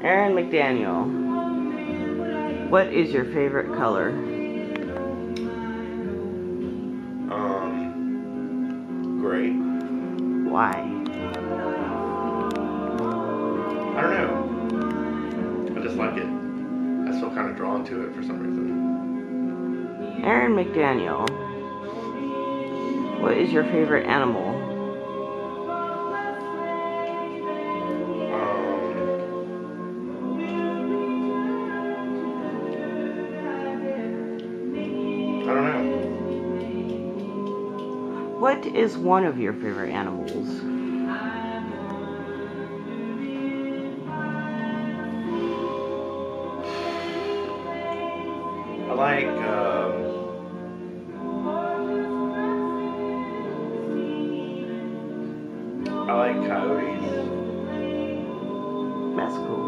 Aaron McDaniel, what is your favorite color? Gray. Why? I don't know. I just like it. I still kind of drawn to it for some reason. Aaron McDaniel, what is your favorite animal? I don't know. What is one of your favorite animals? I like coyotes. That's cool.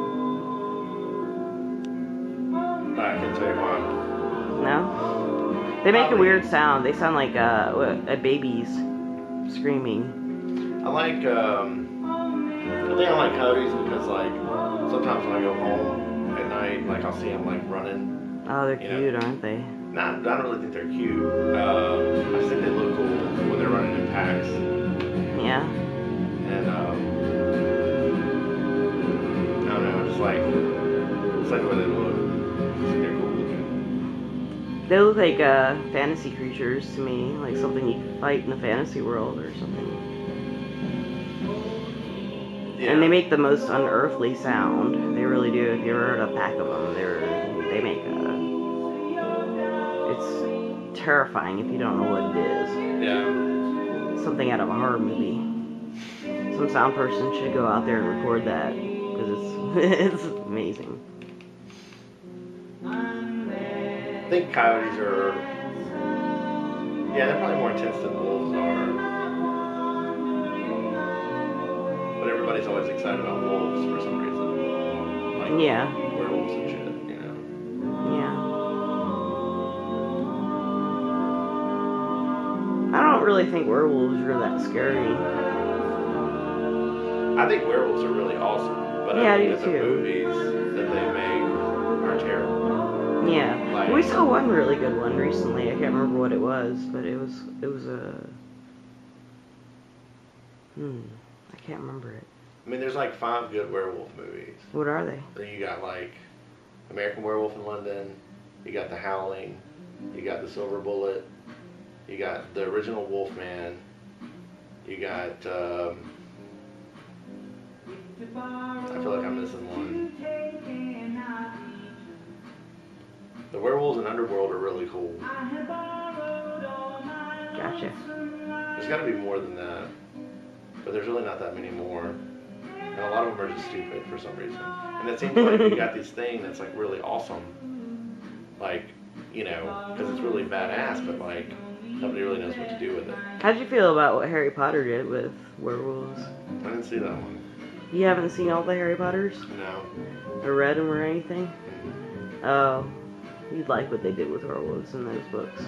I can tell you why. No? They make a weird sound. They sound like a baby's screaming. I think I like coyotes because like sometimes when I go home at night, like I'll see them like running. Oh, they're cute, aren't they? I don't really think they're cute. I just think they look cool when they're running in packs. Yeah. And I don't know, it's like the way they look. They're cool looking. They look like fantasy creatures to me, like something you could fight in the fantasy world or something. Yeah. And they make the most unearthly sound. They really do. If you ever heard a pack of them, they make it's terrifying if you don't know what it is. Yeah. Something out of a horror movie. Some sound person should go out there and record that because it's amazing. I think coyotes are, they're probably more intense than wolves are. But everybody's always excited about wolves for some reason. Like werewolves and shit, you know? Yeah. I don't really think werewolves are that scary. I think werewolves are really awesome. But Yeah, I I do think the too. movies that they make are terrible. Yeah. Like, We saw one really good one recently. I can't remember what it was, but it was I can't remember it. I mean, there's like 5 good werewolf movies. What are they? You got like American Werewolf in London, you got The Howling, you got The Silver Bullet, you got the original Wolfman, you got I feel like I'm missing one. The werewolves in Underworld are really cool. Gotcha. There's got to be more than that, but there's really not that many more. And a lot of them are just stupid for some reason. And it seems like you got this thing that's like really awesome, like, you know, because it's really badass, but like nobody really knows what to do with it. How'd you feel about what Harry Potter did with werewolves? I didn't see that one. You haven't seen all the Harry Potters? No. Or read them or anything? Mm-hmm. Oh, you'd like what they did with werewolves in those books.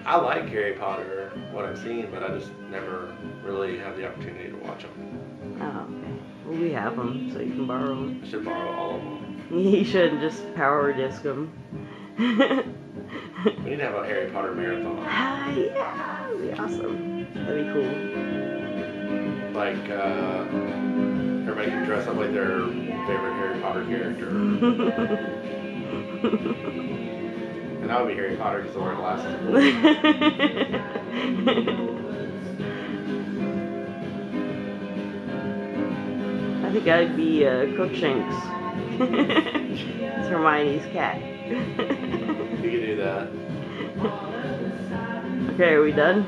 I like Harry Potter, what I've seen, but I just never really have the opportunity to watch them. Oh, okay. Well, we have them, so you can borrow them. I should borrow all of them. You shouldn't just power disc them. We need to have a Harry Potter marathon. Yeah, that'd be awesome. That'd be cool. Like, everybody can dress up like their favorite Harry Potter character. And I would be Harry Potter because I wear glasses. I think I'd be Crookshanks. It's Hermione's cat. You could do that. Okay, are we done?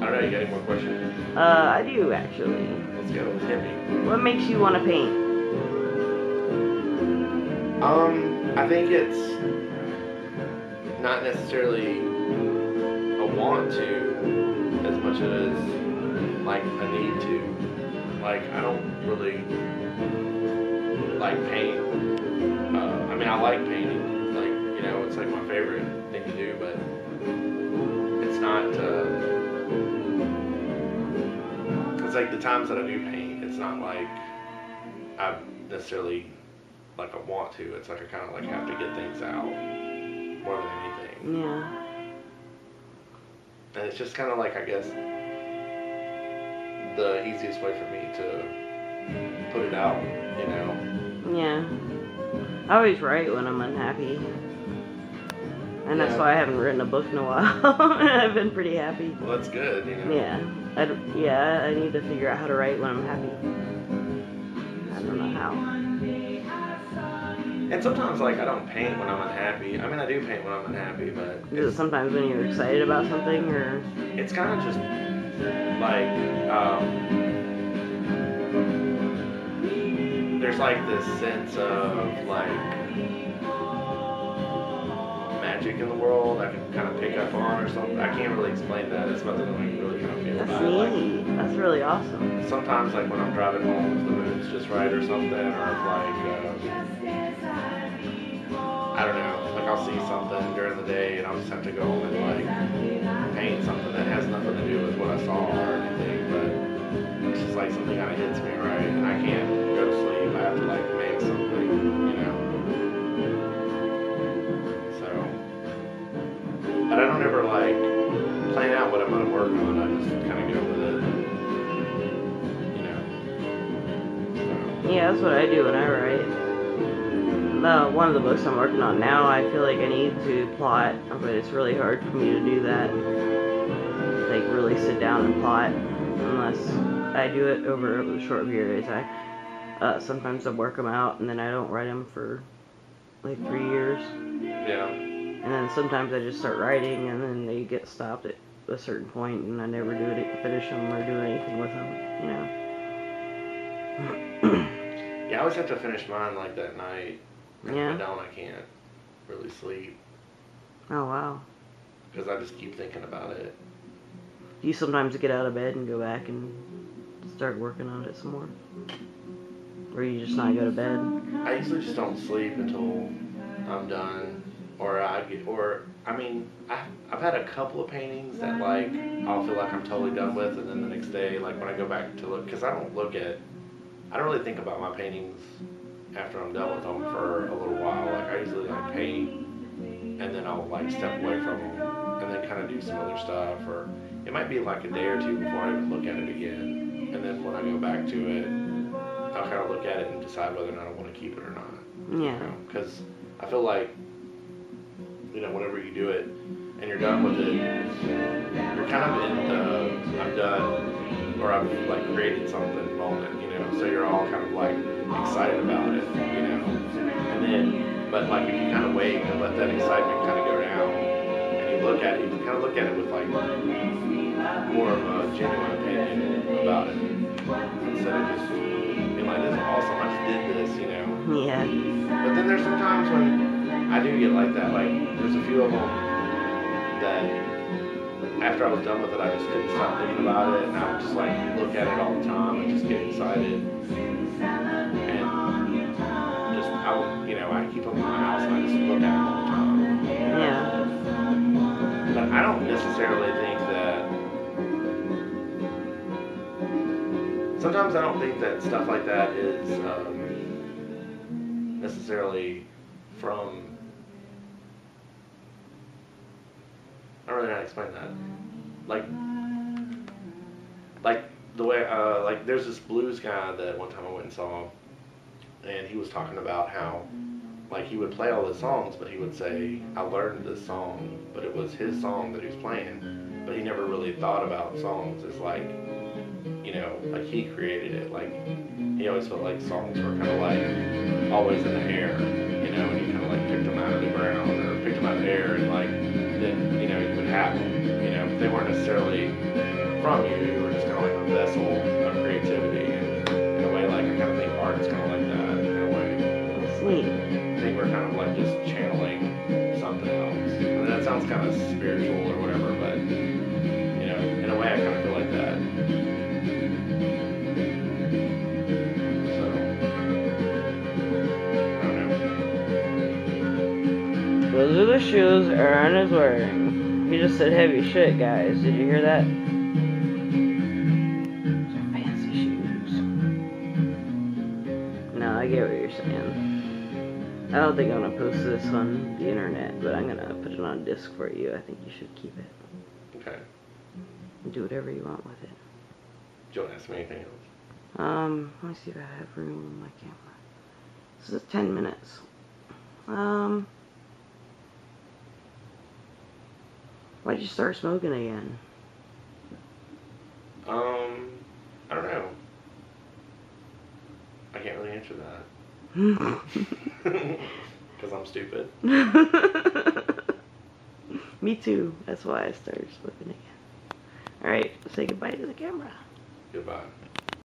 I don't know, you got any more questions? I do actually. Let's go, let's hit me. What makes you want to paint? I think it's not necessarily a want to as much as like a need to. Like, I don't really like paint. I mean, I like painting. Like, you know, it's like my favorite thing to do, but it's not, it's like the times that I do paint, it's not like I've necessarily like a want to. It's like I kind of like have to get things out more than anything. Yeah. And it's just kind of like, I guess, the easiest way for me to put it out, you know? Yeah. I always write when I'm unhappy. And that's why I haven't written a book in a while. I've been pretty happy. Well, that's good, you know? Yeah. I need to figure out how to write when I'm happy. I don't know how. And sometimes, like, I don't paint when I'm unhappy. I mean, I do paint when I'm unhappy, but... Is it sometimes when you're excited about something, or...? It's kind of just, like, there's, like, this sense of, like, magic in the world I can kind of pick up on or something. I can't really explain that. It's something that I really kind of feel That's about. neat. Like, that's really awesome. sometimes, like, when I'm driving home, if the mood's just right or something, or if, like, I don't know, like, I'll see something during the day and I'll just have to go home and, like, paint something that has nothing to do with what I saw or anything, but it's just, like, something kind of hits me right, and I can't go to sleep. I have to, like, make something, you know? So, but I don't ever, like, plan out what I'm going to work on. I just kind of go with it, you know? So. Yeah, that's what I do when I write. One of the books I'm working on now, I feel like I need to plot, but it's really hard for me to do that. Like, really sit down and plot, unless I do it over a short period of time. Sometimes I work them out, and then I don't write them for, like, 3 years. Yeah. And then sometimes I just start writing, and then they get stopped at a certain point, and I never finish them or do anything with them, you know. Yeah, I always have to finish mine, like, that night. Yeah. If I don't, I can't really sleep. Oh, wow. Because I just keep thinking about it. Do you sometimes get out of bed and go back and start working on it some more? Or you just not go to bed? I usually just don't sleep until I'm done. I've had a couple of paintings that, like, I'll feel like I'm totally done with, and then the next day, like, when I go back to look, because I don't really think about my paintings after I'm done with them for a little while. Like, I usually, like, paint, and then I'll, like, step away from them, and then kind of do some other stuff, or it might be, like, a day or two before I even look at it again, and then when I go back to it, I'll kind of look at it and decide whether or not I want to keep it or not. Yeah. Because I feel like, you know, whenever you do it, and you're done with it, you're kind of in the I'm done, or I've, like, created something moment, you know, so you're all kind of, like, excited about it, you know, and then, but, like, if you kind of wait and let that excitement kind of go down, and you look at it, you can kind of look at it with, like, more of a genuine opinion about it, instead of just being like, this is awesome, I just did this, you know. Yeah. But then there's some times when I do get like that, like, there's a few of them that after I was done with it, I just couldn't stop thinking about it, and I would just, like, look at it all the time and just get excited, and just, I keep them in my house and I just look at them all the time. Yeah. But I don't necessarily think that, sometimes I don't think that stuff like that is necessarily from, I don't really know how to explain that. Like the way, like, there's this blues guy that one time I went and saw, and he was talking about how, like, he would play all his songs, but he would say, I learned this song, but it was his song that he was playing, but he never really thought about songs as, like, you know, like, he created it. Like, he always felt like songs were kind of, like, always in the air, you know, and you kind of, like, picked them out of the ground or picked them out of the air, and, like, then, you know, you would have them, you know, they weren't necessarily from you, you were just kind of like a vessel of creativity, and in a way, like, I kind of think art is kind of like that, in a way. That's neat. I think we're kind of, like, just channeling something else. I mean, that sounds kind of spiritual or whatever, but, you know, in a way, I kind of feel like that. So, I don't know. Those are the shoes Aaron is wearing. He just said heavy shit, guys. Did you hear that? Those are fancy shoes. No, I get what you're saying. I don't think I'm gonna post this on the internet, but I'm gonna put it on disc for you. I think you should keep it. Okay. And do whatever you want with it. Do you want to ask me anything else? Let me see if I have room on my camera. This is 10 minutes. Why'd you start smoking again? I don't know. I can't really answer that. Because I'm stupid. Me too. That's why I started smoking again. Alright, say goodbye to the camera. Goodbye.